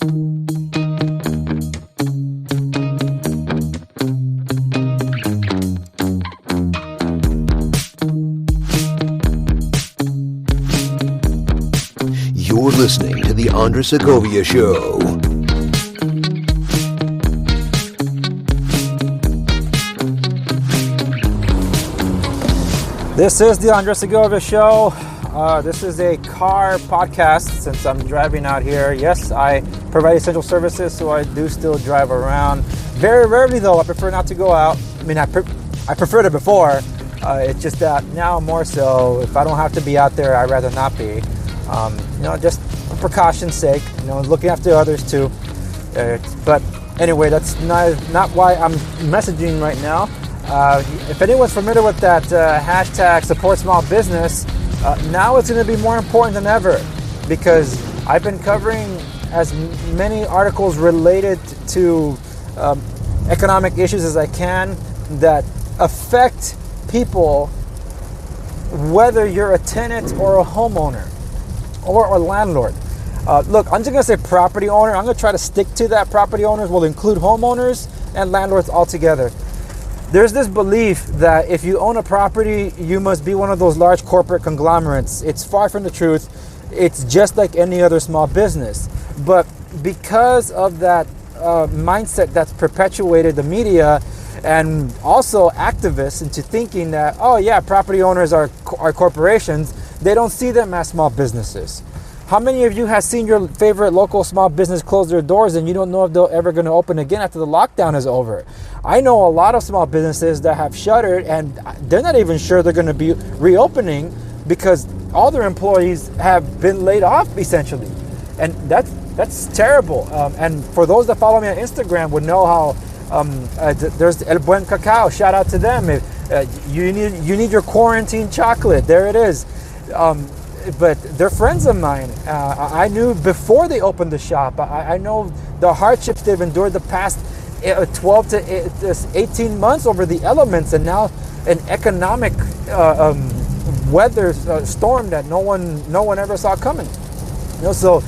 You're listening to The Andres Segovia Show. This is The Andres Segovia Show. This is a car podcast since I'm driving out here. Yes, I provide essential services, so I do still drive around. Very rarely, though, I prefer not to go out. I mean, I preferred it before. It's just that now more so, if I don't have to be out there, I'd rather not be. Just for precaution's sake, looking after others too. But anyway, that's not why I'm messaging right now. If anyone's familiar with that hashtag support small business, now it's going to be more important than ever, because I've been covering as many articles related to economic issues as I can that affect people, whether you're a tenant or a homeowner or a landlord. Look, I'm just going to say property owner. I'm going to try to stick to that. Property owners will include homeowners and landlords altogether. There's this belief that if you own a property, you must be one of those large corporate conglomerates. It's far from the truth. It's just like any other small business. But because of that mindset that's perpetuated the media and also activists into thinking that, oh yeah, property owners are corporations, they don't see them as small businesses. How many of you have seen your favorite local small business close their doors and you don't know if they're ever going to open again after the lockdown is over? I know a lot of small businesses that have shuttered and they're not even sure they're going to be reopening because all their employees have been laid off essentially. And that's terrible. And for those that follow me on Instagram would know how there's El Buen Cacao. Shout out to them. You need your quarantine chocolate. There it is. But they're friends of mine. I knew before they opened the shop. I know the hardships they've endured the past 12 to 18 months over the elements, and now an economic weather storm that no one ever saw coming. So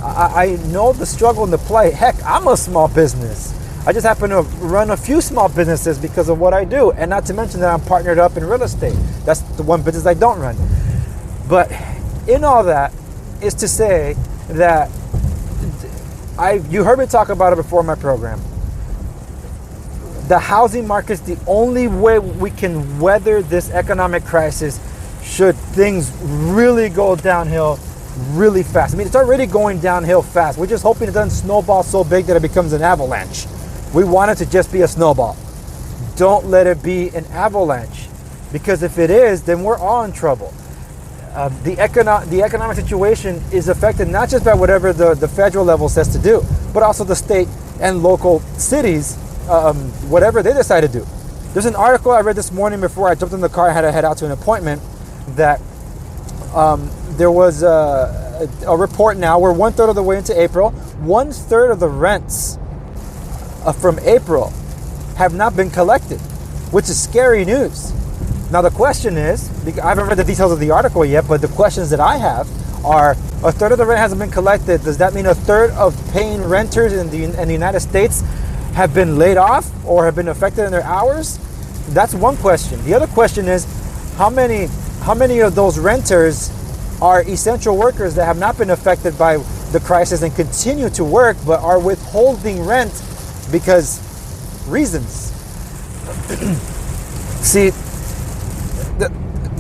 I know the struggle and the plight. Heck, I'm a small business. I just happen to run a few small businesses because of what I do, and not to mention that I'm partnered up in real estate. That's the one business I don't run. But in all that is to say that you heard me talk about it before in my program. The housing market is the only way we can weather this economic crisis should things really go downhill really fast. I mean, it's already going downhill fast. We're just hoping it doesn't snowball so big that it becomes an avalanche. We want it to just be a snowball. Don't let it be an avalanche, because if it is, then we're all in trouble. The economic situation is affected not just by whatever the federal level says to do, but also the state and local cities, whatever they decide to do. There's an article I read this morning before I jumped in the car and had to head out to an appointment that there was a report now. We're 1/3 of the way into April. 1/3 of the rents from April have not been collected, which is scary news. Now the question is, I haven't read the details of the article yet, but the questions that I have are, 1/3 of the rent hasn't been collected. Does that mean 1/3 of paying renters in the United States have been laid off or have been affected in their hours? That's one question. The other question is, how many of those renters are essential workers that have not been affected by the crisis and continue to work but are withholding rent because reasons? See,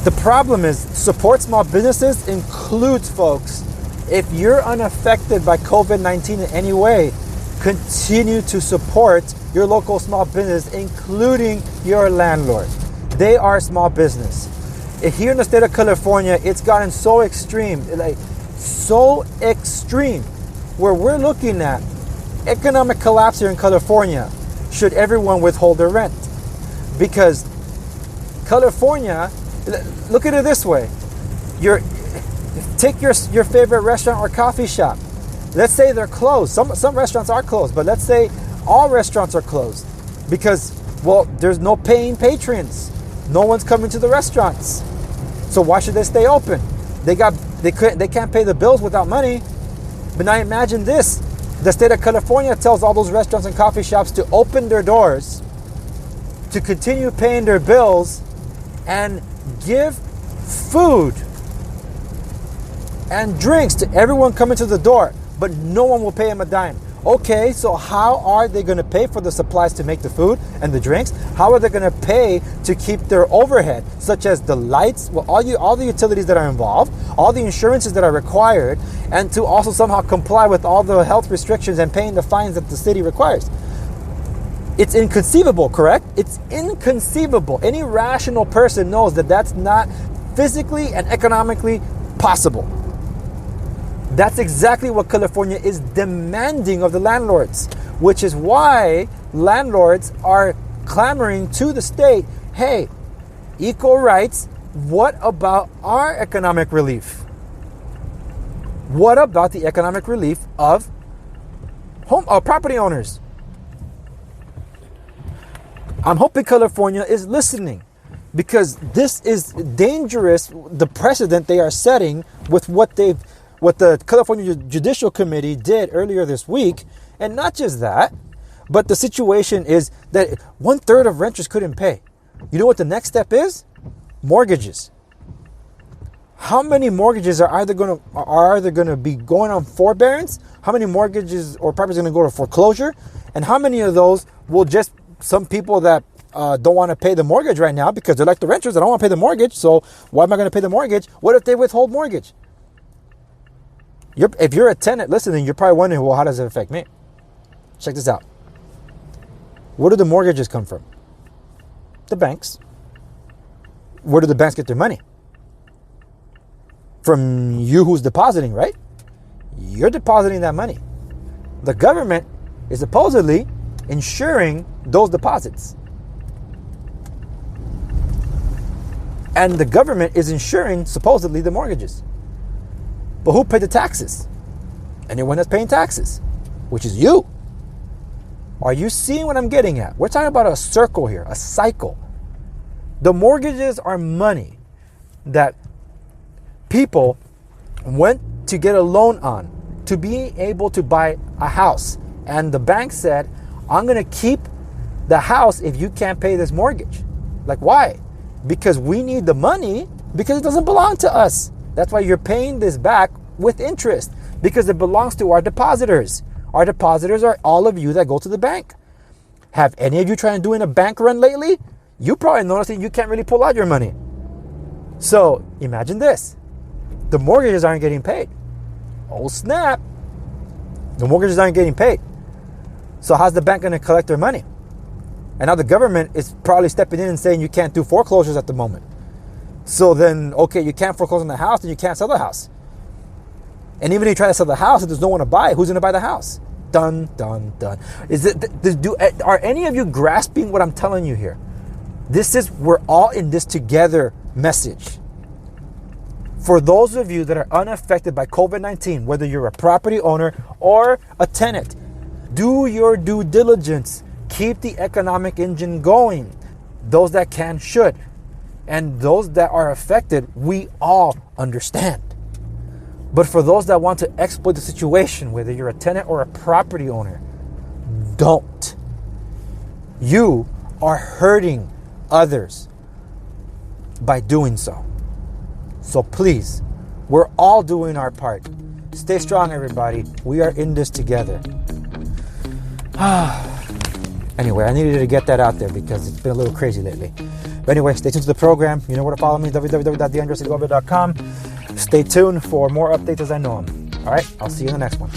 the problem is support small businesses includes, folks, if you're unaffected by COVID-19 in any way, continue to support your local small business, including your landlord. They are a small business. Here in the state of California, it's gotten so extreme, where we're looking at economic collapse here in California should everyone withhold their rent. Because California, look at it this way. Take your favorite restaurant or coffee shop. Let's say they're closed. Some restaurants are closed, but let's say all restaurants are closed because, well, there's no paying patrons. No one's coming to the restaurants. So why should they stay open? They can't pay the bills without money. But now imagine this. The state of California tells all those restaurants and coffee shops to open their doors, to continue paying their bills, and give food and drinks to everyone coming to the door, but no one will pay them a dime. Okay, so how are they going to pay for the supplies to make the food and the drinks? How are they going to pay to keep their overhead, such as the lights, well, all the utilities that are involved, all the insurances that are required, and to also somehow comply with all the health restrictions and paying the fines that the city requires? It's inconceivable, correct? It's inconceivable. Any rational person knows that that's not physically and economically possible. That's exactly what California is demanding of the landlords, which is why landlords are clamoring to the state, hey, equal rights, what about our economic relief? What about the economic relief of property owners? I'm hoping California is listening, because this is dangerous, the precedent they are setting with what the California Judicial Committee did earlier this week. And not just that, but the situation is that 1/3 of renters couldn't pay. You know what the next step is? Mortgages. How many mortgages are either going to be going on forbearance? How many mortgages or properties are going to go to foreclosure? And how many of those will just some people that don't want to pay the mortgage right now because they're like the renters, I don't want to pay the mortgage, so why am I going to pay the mortgage? What if they withhold mortgage? If you're a tenant listening, you're probably wondering, well, how does it affect me? Check this out. Where do the mortgages come from? The banks. Where do the banks get their money? From you who's depositing, right? You're depositing that money. The government is supposedly insuring those deposits. And the government is insuring, supposedly, the mortgages. But who paid the taxes? Anyone that's paying taxes, which is you. Are you seeing what I'm getting at? We're talking about a circle here, a cycle. The mortgages are money that people went to get a loan on to be able to buy a house. And the bank said, I'm going to keep the house if you can't pay this mortgage. Like, why? Because we need the money because it doesn't belong to us. That's why you're paying this back with interest, because it belongs to our depositors. Our depositors are all of you that go to the bank. Have any of you tried doing a bank run lately? You probably noticed that you can't really pull out your money. So imagine this. The mortgages aren't getting paid. Oh snap. The mortgages aren't getting paid. So how's the bank going to collect their money? And now the government is probably stepping in and saying you can't do foreclosures at the moment. So then, okay, you can't foreclose on the house, and you can't sell the house. And even if you try to sell the house, if there's no one to buy it, who's going to buy the house? Done, done, done. Are any of you grasping what I'm telling you here? This is, we're all in this together message. For those of you that are unaffected by COVID-19, whether you're a property owner or a tenant, do your due diligence. Keep the economic engine going. Those that can should. And those that are affected, we all understand. But for those that want to exploit the situation, whether you're a tenant or a property owner, don't. You are hurting others by doing so. So please, we're all doing our part. Stay strong, everybody. We are in this together. Anyway, I needed to get that out there because it's been a little crazy lately. But anyway, stay tuned to the program. You know where to follow me, www.theandresegovia.com. Stay tuned for more updates as I know them. All right, I'll see you in the next one.